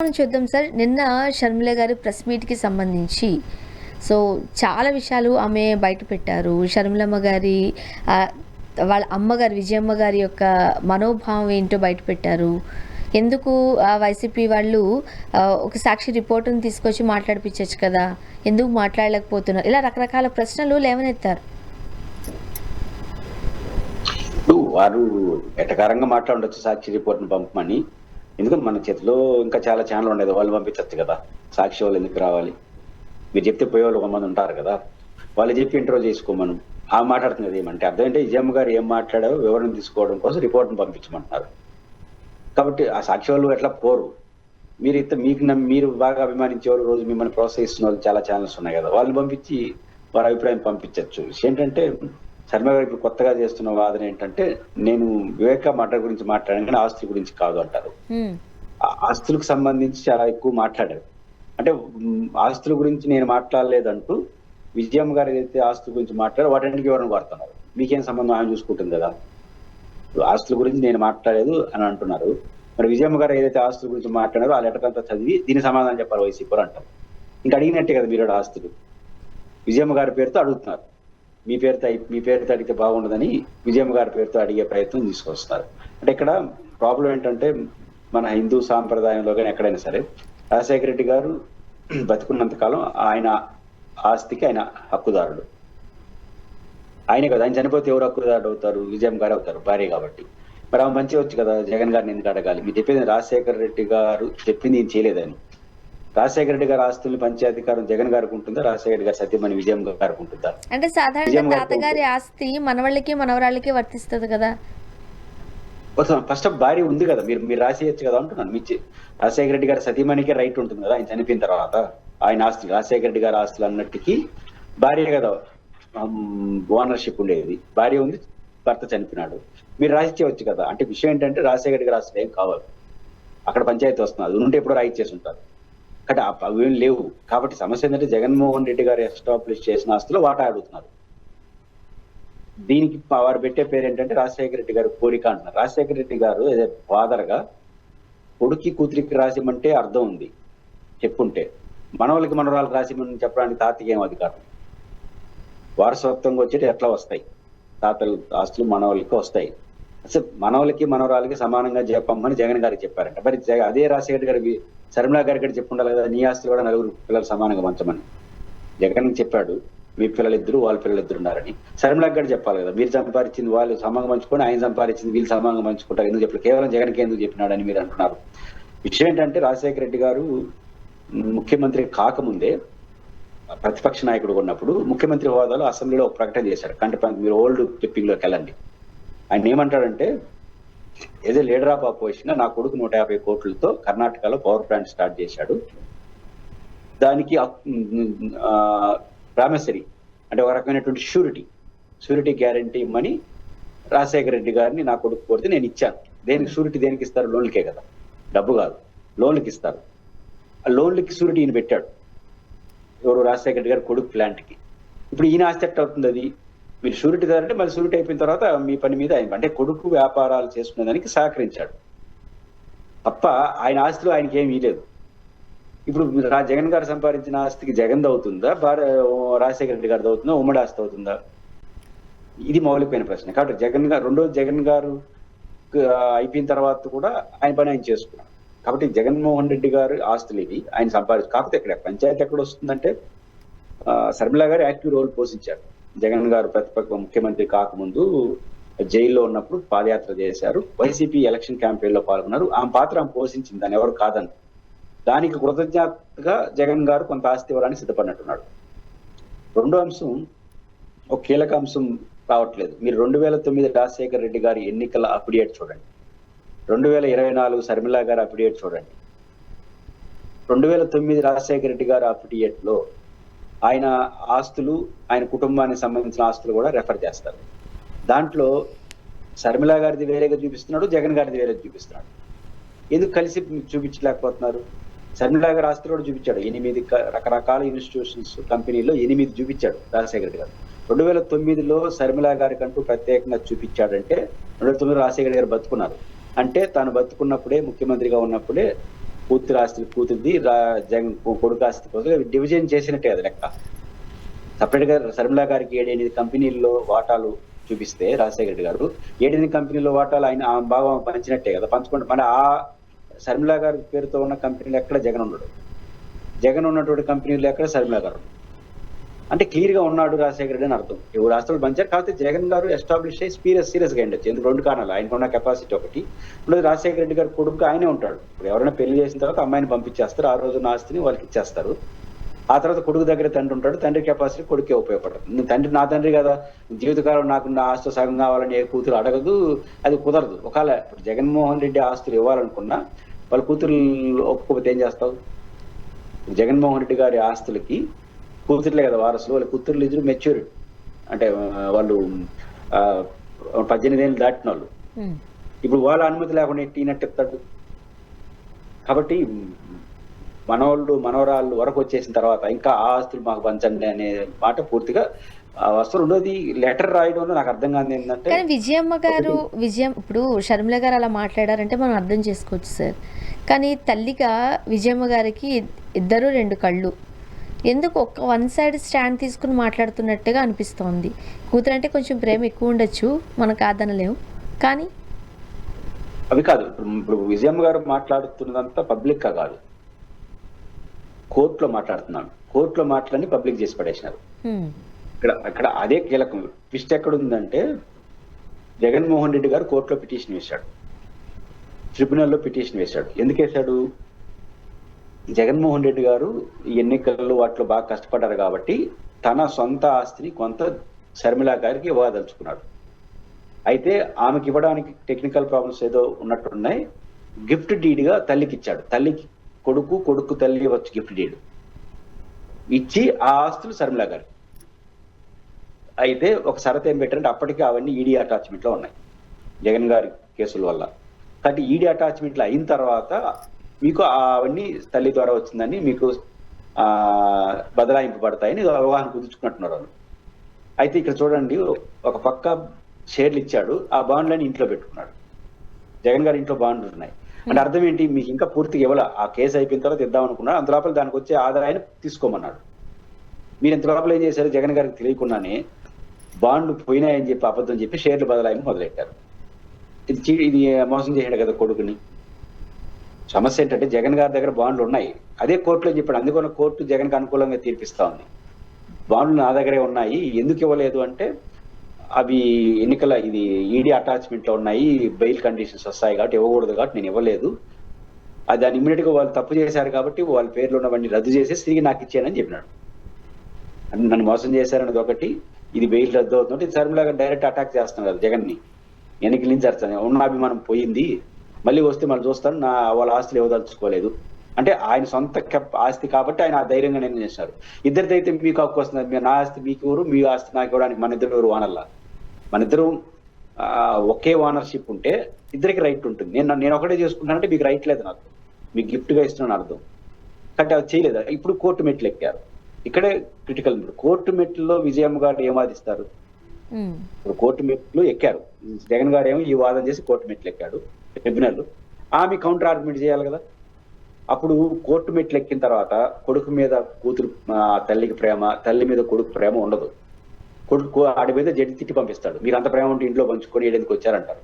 మనం చూద్దాం సార్. నిన్న షర్మిల గారి ప్రెస్ మీట్‌కి సంబంధించి సో, చాలా విషయాలు ఆమె బయటపెట్టారు. షర్మిలమ్మ గారి ఆహ్, వాళ్ళ అమ్మగారు విజయమ్మ గారి యొక్క మనోభావం ఏంటో బయటపెట్టారు. ఎందుకు వైసీపీ వాళ్ళు ఒక సాక్షి రిపోర్ట్‌ని తీసుకొచ్చి మాట్లాడిపిచ్చొచ్చు కదా! ఎందుకు మాట్లాడలేకపోతున్నారు? ఇలా రకరకాల ప్రశ్నలు లేవనెత్తారు. ఇప్పుడు వారు ఎటకారంగా మాట్లాడొచ్చు సాక్షి రిపోర్ట్‌ని పంపమని. ఎందుకంటే మన చేతిలో ఇంకా చాలా ఛానెల్ ఉండేది. వాళ్ళు పంపించొచ్చు కదా! సాక్షి వాళ్ళు ఎందుకు రావాలి? మీరు చెప్తే పోయేవాళ్ళు 100 మంది ఉంటారు కదా! వాళ్ళు చెప్పి ఇంటర్వ్యూ చేసుకోమను. మాట్లాడుతున్నది ఏమంటే అర్థం ఏంటి, విజయమ్మ గారు ఏం మాట్లాడారో వివరణ తీసుకోవడం కోసం రిపోర్ట్‌ని పంపించమంటున్నారు. కాబట్టి ఆ సాక్షి వాళ్ళు ఎట్లా పోరు. మీరు బాగా అభిమానించేవాళ్ళు, రోజు మిమ్మల్ని ప్రోత్సహిస్తున్న వాళ్ళు చాలా ఛానల్స్ ఉన్నాయి కదా! వాళ్ళని పంపించి వారి అభిప్రాయం పంపించొచ్చు. విషయం ఏంటంటే శర్మ గారు ఇప్పుడు కొత్తగా చేస్తున్న వాదన ఏంటంటే, నేను వివేక మర్డర్ గురించి మాట్లాడాను కానీ ఆస్తుల గురించి కాదు అంటారు. ఆస్తులకు సంబంధించి చాలా ఎక్కువ మాట్లాడారు. అంటే ఆస్తుల గురించి నేను మాట్లాడలేదంటూ విజయమ్మ గారు ఏదైతే ఆస్తుల గురించి మాట్లాడారో వాటన్నిటికీ వివరణ కోరుతున్నారు. మీకేం సంబంధం, ఆమె చూసుకుంటుంది కదా. ఆస్తుల గురించి నేను మాట్లాడలేదు అని అంటున్నారు. మరి విజయమ్మ గారు ఏదైతే ఆస్తుల గురించి మాట్లాడారో ఆ లెటర్ అంతా చదివి దీని సమాధానం చెప్పాలి వైసీపీ అంటారు. ఇంకా అడిగినట్టే కదా మీరు ఆస్తులు. విజయమ్మ గారి పేరుతో అడుగుతున్నారు. మీ పేరుతో అడిగితే బాగుండదని విజయమ్మ గారి పేరుతో అడిగే ప్రయత్నం తీసుకొస్తున్నారు. అంటే ఇక్కడ ప్రాబ్లం ఏంటంటే, మన హిందూ సాంప్రదాయంలో కానీ ఎక్కడైనా సరే రాజశేఖర రెడ్డి గారు బతుకున్నంత కాలం ఆయన ఆస్తికి ఆయన హక్కుదారుడు. ఆయనే కదా, ఆయన చనిపోతే ఎవరు హక్కుదారుడు అవుతారు? విజయమ్మ గారు అవుతారు, భార్య కాబట్టి. మరి ఆమె మంచిగా వచ్చు కదా, జగన్ గారిని ఎందుకు అడగాలి? మీరు చెప్పేది రాజశేఖర రెడ్డి గారు చెప్పింది నేను చేయలేదని. రాజశేఖర రెడ్డి గారి ఆస్తుల్ని పంచాధికారం జగన్ గారికి ఉంటుందా, రాజశేఖర రెడ్డి గారి సత్యమణి విజయమ్మ గారికి ఉంటుందా? అంటే సాధారణంగా తాతగారి ఆస్తి మనవళ్ళకి మనవరాళ్ళకి వర్తిస్తది కదా! ఫస్ట్ భార్య ఉంది కదా, మీరు రాసేయచ్చు కదా అంటున్నాను. రాజశేఖర రెడ్డి గారి సతీమణికే రైట్ ఉంటుంది కదా, ఆయన చనిపోయిన తర్వాత ఆయన ఆస్తులు, రాజశేఖర రెడ్డి గారి ఆస్తులు అన్నట్టుకి భార్య కదా ఓనర్షిప్ ఉండేది. భార్య ఉంది, భర్త చనిపోయినాడు, మీరు రాసిచ్చేవచ్చు కదా. అంటే విషయం ఏంటంటే రాజశేఖర రెడ్డి గారి ఆస్తులు ఏం కావాలి, అక్కడ పంచాయతీ వస్తుంది, అది ఉంటే ఎప్పుడో రాయిచ్చేసి ఉంటారు. కానీ అవేం లేవు. కాబట్టి సమస్య ఏంటంటే జగన్మోహన్ రెడ్డి గారు ఎస్టాబ్లిష్ చేసిన ఆస్తులు వాటా అడుగుతున్నారు. దీనికి వారు పెట్టే పేరు ఏంటంటే రాజశేఖర రెడ్డి గారి కోరిక అంటున్నారు. రాజశేఖర రెడ్డి గారు ఫాదర్ గా కొడుక్కి కూతురికి రాసిమంటే అర్థం ఉంది చెప్పుంటే, మనవలకి మనవరాలకు రాసిమని చెప్పడానికి తాతకి ఏం అధికారం? వారసత్వంగా వచ్చేటి ఎట్లా వస్తాయి? తాతలు ఆస్తులు మనవలకి వస్తాయి. అసలు మనవలకి మనవరాలకి సమానంగా చెప్పమ్మని జగన్ గారికి చెప్పారంట. మరి అదే రాజశేఖర గారికి శర్మిలా గారికి చెప్పి ఉండాలి కదా, నీ ఆస్తులు కూడా నలుగురు పిల్లలు సమానంగా పంచమని. జగన్ చెప్పాడు మీ పిల్లలిద్దరు వాళ్ళ పిల్లలిద్దరు ఉన్నారని. శర్మిలా గారు చెప్పాలి కదా, మీరు సంపాదించింది వాళ్ళు సమానంగా పంచుకొని ఆయన సంపాదించింది వీళ్ళు సమానంగా పంచుకుంటారు. ఎందుకు చెప్పారు? కేవలం జగన్కి ఎందుకు చెప్పినాడని మీరు అంటున్నారు. విషయం ఏంటంటే రాజశేఖర రెడ్డి గారు ముఖ్యమంత్రి కాకముందే ప్రతిపక్ష నాయకుడు ఉన్నప్పుడు ముఖ్యమంత్రి హోదాలో అసెంబ్లీలో ఒక ప్రకటన చేశారు. కంటే మీరు ఓల్డ్ క్లిప్పింగ్ లోకి వెళ్ళండి. ఆయన ఏమంటాడంటే, ఏదో లీడర్ ఆఫ్ అపోజిషన్ నా కొడుకు 150 కోట్లతో కర్ణాటకలో పవర్ ప్లాంట్ స్టార్ట్ చేశాడు, దానికి ప్రామిసరీ అంటే ఒక రకమైనటువంటి షూరిటీ గ్యారంటీ ఇమ్మని రాజశేఖర రెడ్డి గారిని నా కొడుకు కోరితే నేను ఇచ్చాను. దేనికి షూరిటీ? దేనికి ఇస్తారు? లోన్లకే కదా, డబ్బు కాదు, లోన్లకి ఇస్తారు. ఆ లోన్లకి షూరిటీ ఈయన పెట్టాడు. ఎవరు? రాజశేఖర రెడ్డి గారు కొడుకు ప్లాంట్కి. ఇప్పుడు ఈయన ఆస్తి ఎట్లా అవుతుంది? అది మీరు షూరిటీ దారంటే మళ్ళీ షూరిటీ అయిపోయిన తర్వాత మీ పని మీద ఆయన అంటే కొడుకు వ్యాపారాలు చేసుకునే దానికి సహకరించాడు తప్ప ఆయన ఆస్తిలో ఆయనకి ఏమి ఇవ్వలేదు. ఇప్పుడు జగన్ గారు సంపాదించిన ఆస్తికి జగన్ అవుతుందా, రాజశేఖర రెడ్డి గారిది అవుతుందా, ఉమ్మడి ఆస్తి అవుతుందా? ఇది మౌలికమైన ప్రశ్న. కాబట్టి జగన్ గారు అయిపోయిన తర్వాత కూడా ఆయన పని ఆయన చేసుకున్నాడు. కాబట్టి జగన్మోహన్ రెడ్డి గారు ఆస్తులు ఇవి ఆయన సంపాదించారు. కాకపోతే ఇక్కడ పంచాయతీ ఎక్కడ వస్తుందంటే, శర్మిలా గారు యాక్టివ్ రోల్ పోషించారు. జగన్ గారు ప్రతిపక్ష ముఖ్యమంత్రి కాకముందు జైల్లో ఉన్నప్పుడు పాదయాత్ర చేశారు, వైసీపీ ఎలక్షన్ క్యాంపెయిన్ లో పాల్గొన్నారు. ఆమె పాత్ర ఆమె పోషించింది, దాన్ని ఎవరు కాదని. దానికి కృతజ్ఞతగా జగన్ గారు కొంత ఆస్తి ఇవ్వడానికి సిద్ధపడినట్టున్నాడు. రెండో అంశం, ఒక కీలక అంశం రావట్లేదు. మీరు 2009 రాజశేఖర రెడ్డి గారి ఎన్నికల అప్డేట్ చూడండి, 2024 శర్మిలా గారి అప్డేట్ చూడండి. 2009 రాజశేఖర రెడ్డి గారి అప్డేట్ లో ఆయన ఆస్తులు, ఆయన కుటుంబానికి సంబంధించిన ఆస్తులు కూడా రెఫర్ చేస్తారు. దాంట్లో శర్మిలా గారిది వేరేగా చూపిస్తున్నాడు, జగన్ గారిది వేరేగా చూపిస్తున్నాడు. ఎందుకు కలిసి చూపించలేకపోతున్నారు? శర్మిలా గారి ఆస్తులు కూడా చూపించాడు. 8 రకరకాల ఇన్స్టిట్యూషన్స్ కంపెనీలో 8 చూపించాడు రాజశేఖర రెడ్డి గారు. 2009లో శర్మిలా గారికి అంటూ ప్రత్యేకంగా చూపించాడంటే 2009 రాజశేఖర గారు బతుకున్నారు అంటే తాను బతుకున్నప్పుడే, ముఖ్యమంత్రిగా ఉన్నప్పుడే కూతురు ఆస్తి కూతురిది, జగన్ కొడుకు ఆస్తి కోసం డివిజన్ చేసినట్టే అది లెక్క. సపరేట్ గా శర్మిల గారికి 7-8 కంపెనీల్లో వాటాలు చూపిస్తే రాజశేఖర రెడ్డి గారు 7-8 కంపెనీల్లో వాటాలు ఆయన ఆ భాగం పంచినట్టే కదా, పంచుకుంటే మన ఆ శర్మిల గారి పేరుతో ఉన్న కంపెనీలు ఎక్కడ జగన్ ఉండడు, జగన్ ఉన్నటువంటి కంపెనీలు ఎక్కడ శర్మిల గారు, అంటే క్లియర్ గా ఉన్నాడు రాజశేఖర రెడ్డి అని అర్థం. ఎవరు ఆస్తులు పంచారు, కాకపోతే జగన్ గారు ఎస్టాబ్లిష్ అయ్యి సీరియస్ గా ఉండొచ్చు. ఎందుకు 2 కారణాలు, ఆయనకు ఉన్న కెపాసిటీ ఒకటి, ఇప్పుడు రాజశేఖర రెడ్డి గారు కొడుకు ఆయనే ఉంటాడు. ఇప్పుడు ఎవరైనా పెళ్లి చేసిన తర్వాత అమ్మాయిని పంపించేస్తారు, ఆ రోజు ఆస్తిని వాళ్ళకి ఇచ్చేస్తారు. ఆ తర్వాత కొడుకు దగ్గర తండ్రి ఉంటాడు, తండ్రి కెపాసిటీ కొడుకే ఉపయోగపడుతుంది. తండ్రి నా తండ్రి కదా, జీవితకాలం నాకు నా ఆస్తి సగం కావాలని ఏ కూతురు అడగదు, అది కుదరదు. ఒకవేళ ఇప్పుడు జగన్మోహన్ రెడ్డి ఆస్తులు ఇవ్వాలనుకున్నా వాళ్ళ కూతురు ఒప్పుకోకపోతే ఏం చేస్తావు? జగన్మోహన్ రెడ్డి గారి ఆస్తులకి కూతురులే కదా వారసులు, వాళ్ళ కూతుర్లు ఇద్దరు మెచ్యూరిటీ, అంటే వాళ్ళు 18 ఏళ్ళు దాటిన వాళ్ళు. ఇప్పుడు వాళ్ళ అనుమతి లేకుండా ఎట్టినట్టు చెప్తాడు. కాబట్టి మనవాళ్ళు మనవరాళ్ళు వరకు వచ్చేసిన తర్వాత ఇంకా ఆ ఆస్తులు మాకు పంచండి అనే మాట పూర్తిగా వస్తువు. రెండోది లెటర్ రాయడంలో నాకు అర్థం కాదు ఏంటంటే, కానీ ఇప్పుడు షర్మిల గారు అలా మాట్లాడారంటే మనం అర్థం చేసుకోవచ్చు సార్. కానీ తల్లిగా విజయమ్మ గారికి 2 కళ్ళు, ఎందుకు వన్ సైడ్ స్టాండ్ తీసుకుని మాట్లాడుతున్నట్టుగా అనిపిస్తోంది. కూతురు అంటే కొంచెం ప్రేమ ఎక్కువ ఉండొచ్చు, మనం కాదనలేము, కానీ అవి కాదు. ఇప్పుడు విజయమ్మ గారు మాట్లాడుతున్నదంతా పబ్లిక్ గా కాదు, కోర్టులో మాట్లాడుతున్నాను. కోర్టులో మాటలన్నీ పబ్లిక్ చేసి పడేసినారు. ఇక్కడ అదే కీలకం. ట్విస్ట్ ఎక్కడుందంటే, జగన్మోహన్ రెడ్డి గారు కోర్టులో పిటిషన్ వేశాడు, ట్రిబ్యునల్లో పిటిషన్ వేశాడు. ఎందుకు వేశాడు? జగన్మోహన్ రెడ్డి గారు ఈ ఎన్నికల్లో వాటిలో బాగా కష్టపడ్డారు కాబట్టి తన సొంత ఆస్తిని కొంత శర్మిల గారికి ఇవ్వదలుచుకున్నాడు. అయితే ఆమెకి ఇవ్వడానికి టెక్నికల్ ప్రాబ్లమ్స్ ఏదో ఉన్నట్టున్నాయి. గిఫ్ట్ డీడ్ గా తల్లికి ఇచ్చాడు. తల్లికి కొడుకు తల్లి వచ్చి గిఫ్ట్ డీడ్ ఇచ్చి ఆ ఆస్తులు శర్మిల గారు. అయితే ఒక షరతు ఏం పెట్టారంటే, అప్పటికే అవన్నీ ఈడీ అటాచ్మెంట్ లో ఉన్నాయి జగన్ గారి కేసుల వల్ల. కాబట్టి ఈడీ అటాచ్మెంట్లు అయిన తర్వాత మీకు అవన్నీ తల్లి ద్వారా వచ్చిందని మీకు బదలాయింపబడతాయని అవగాహన కుదుర్చుకున్నట్టున్నారు వాళ్ళు. అయితే ఇక్కడ చూడండి, ఒక పక్క షేర్లు ఇచ్చాడు, ఆ బాండ్లని ఇంట్లో పెట్టుకున్నాడు. జగన్ గారి ఇంట్లో బాండ్లు ఉన్నాయి అంటే అర్థం ఏంటి? మీకు ఇంకా పూర్తిగా ఇవ్వాల, ఆ కేసు అయిపోయిన తర్వాత ఇద్దాం అనుకున్నాడు. అంత లోపల దానికి వచ్చే ఆదాయాన్ని తీసుకోమన్నాడు. మీరు ఇంత లోపల ఏం చేశారు? జగన్ గారికి తెలియకుండానే బాండ్లు పోయినాయని చెప్పి అబద్ధం చెప్పి షేర్లు బదలాయింపు మొదలెట్టారు. ఇది మోసం చేశాడు కదా కొడుకుని. సమస్య ఏంటంటే, జగన్ గారి దగ్గర బాండ్లు ఉన్నాయి, అదే కోర్టులో చెప్పాడు. అందుకని కోర్టు జగన్కి అనుకూలంగా తీర్పిస్తా ఉంది. బాండ్లు నా దగ్గరే ఉన్నాయి, ఎందుకు ఇవ్వలేదు అంటే అవి ఎన్నికల ఇది ఈడీ అటాచ్మెంట్ లో ఉన్నాయి, బెయిల్ కండిషన్స్ వస్తాయి కాబట్టి ఇవ్వకూడదు, కాబట్టి నేను ఇవ్వలేదు. అది దాన్ని ఇమ్మీడియట్ గా వాళ్ళు తప్పు చేశారు కాబట్టి వాళ్ళ పేర్లు ఉన్నవన్నీ రద్దు చేసి తిరిగి నాకు ఇచ్చానని చెప్పినాడు. నన్ను మోసం చేశారన్నది ఒకటి, ఇది బెయిల్ రద్దు అవుతుంది. శర్మిల గారు డైరెక్ట్ అటాక్ చేస్తున్నారు జగన్ ని. ఎన్నికల నుంచి ఉన్న అభిమానం పోయింది, మళ్ళీ వస్తే మళ్ళీ చూస్తాను, వాళ్ళ ఆస్తులు ఇవ్వదలుచుకోలేదు అంటే ఆయన సొంత ఆస్తి కాబట్టి ఆయన ధైర్యంగా నిర్ణయం చేశారు. ఇద్దరితో అయితే మీకు హక్కు వస్తుంది, నా ఆస్తి మీకు ఎవరు, మీ ఆస్తి నాకు ఇవ్వడానికి మన ఇద్దరు ఎవరు ఓనర్లా, మన ఇద్దరు ఒకే ఓనర్షిప్ ఉంటే ఇద్దరికి రైట్ ఉంటుంది. నేను ఒకటే చేసుకుంటానంటే మీకు రైట్ లేదు, నాకు మీకు గిఫ్ట్ గా ఇస్తున్నాను అర్థం. కాబట్టి అది చేయలేదు. ఇప్పుడు కోర్టు మెట్లు ఎక్కారు. ఇక్కడే క్రిటికల్. కోర్టు మెట్లలో విజయమ్మ గారు ఏం వాదిస్తారు? ఇప్పుడు కోర్టు మెట్లు ఎక్కారు, జగన్ గారు ఏమో ఈ వాదన చేసి కోర్టు మెట్లు ఎక్కాడు ట్రిబ్యునల్. ఆమె కౌంటర్ ఆర్గ్యుమెంట్ చేయాలి కదా. అప్పుడు కోర్టు మెట్లు ఎక్కిన తర్వాత కొడుకు మీద కూతురు తల్లికి ప్రేమ, తల్లి మీద కొడుకు ప్రేమ ఉండదు. కొడుకు ఆడి మీద జడ్జి తిట్టి పంపిస్తాడు, మీరు అంత ప్రేమ ఉంటే ఇంట్లో పంచుకొని ఏడెందుకు వచ్చారంటారు.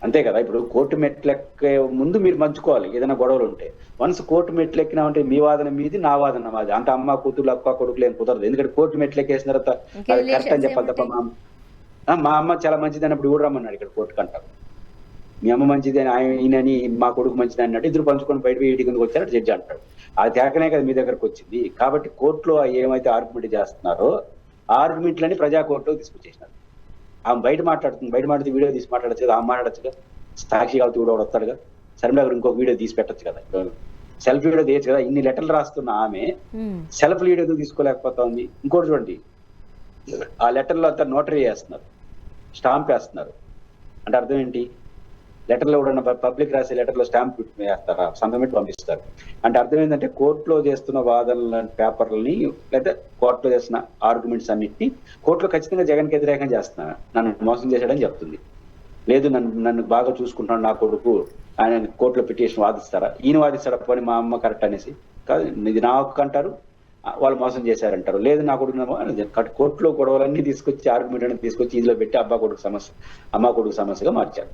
అంతే కదా. ఇప్పుడు కోర్టు మెట్లు ఎక్కే ముందు మీరు పంచుకోవాలి ఏదైనా గొడవలు ఉంటే. వన్స్ కోర్టు మెట్లు ఎక్కినామంటే మీ వాదన మీది, నా వాదన మాది. అంత అమ్మ కూతురు అక్క కొడుకులు ఏం కుదరదు. ఎందుకంటే కోర్టు మెట్లు ఎక్కేసిన తర్వాత అది కరెక్ట్ అని చెప్పాలి తప్ప మా అమ్మ చాలా మంచిది అన్నప్పుడు కూడా రమ్మన్నాడు ఇక్కడ కోర్టుకు అంటారు. మీ అమ్మ మంచిది అని ఈయనని మా కొడుకు మంచిది అన్నట్టు ఇద్దరు పంచుకొని బయట ఇంటి కిందకు వచ్చారు జడ్జి అంటాడు. అది తేకనే కదా మీ దగ్గరకు వచ్చింది. కాబట్టి కోర్టులో ఏమైతే ఆర్గ్యుమెంట్ చేస్తున్నారో ఆర్గ్యుమెంట్లని ప్రజా కోర్టులో తీసుకొచ్చేసినారు. ఆమె బయట మాట్లాడుతుంది, బయట మాట్లాడితే వీడియో తీసి మాట్లాడచ్చు కదా, ఆమె మాట్లాడచ్చుగా, సాక్షి కాబట్టి కూడా వస్తాడుగా. శర్మిల గారు ఇంకొక వీడియో తీసి పెట్టచ్చు కదా, సెల్ఫ్ వీడియో తీయచ్చు కదా. ఇన్ని లెటర్లు రాస్తున్న ఆమె సెల్ఫ్ వీడియో తీసుకోలేకపోతా ఉంది. ఇంకోటి చూడండి, ఆ లెటర్లో అంతా నోటరీ వేస్తున్నారు, స్టాంప్ వేస్తున్నారు. అంటే అర్థం ఏంటి? లెటర్లో కూడా పబ్లిక్ రాసే లెటర్లో స్టాంప్ వేస్తారా, సంతకం పెట్టి పంపిస్తారు. అంటే అర్థం ఏంటంటే కోర్టులో చేస్తున్న వాదనల పేపర్లని లేదా కోర్టులో చేస్తున్న ఆర్గ్యుమెంట్స్ అన్నిటిని కోర్టులో ఖచ్చితంగా జగన్కి వ్యతిరేకంగా చేస్తున్నా, నన్ను మోసం చేశాడని చెప్తుంది. లేదు నన్ను బాగా చూసుకుంటాడు నా కొడుకు, ఆయన కోర్టులో పిటిషన్ వాదిస్తారా? ఈయన వాదిస్తాడా? పోనీ మా అమ్మ కరెక్ట్ అనేసి కాదు, ఇది నా హక్కు అంటారు, వాళ్ళు మోసం చేశారంటారు. లేదు నా కొడుకు కోర్టులో గొడవలన్నీ తీసుకొచ్చి ఆర్గ్యుమెంట్ అనేది తీసుకొచ్చి ఇదిలో పెట్టి అమ్మ కొడుకు సమస్యగా మార్చారు.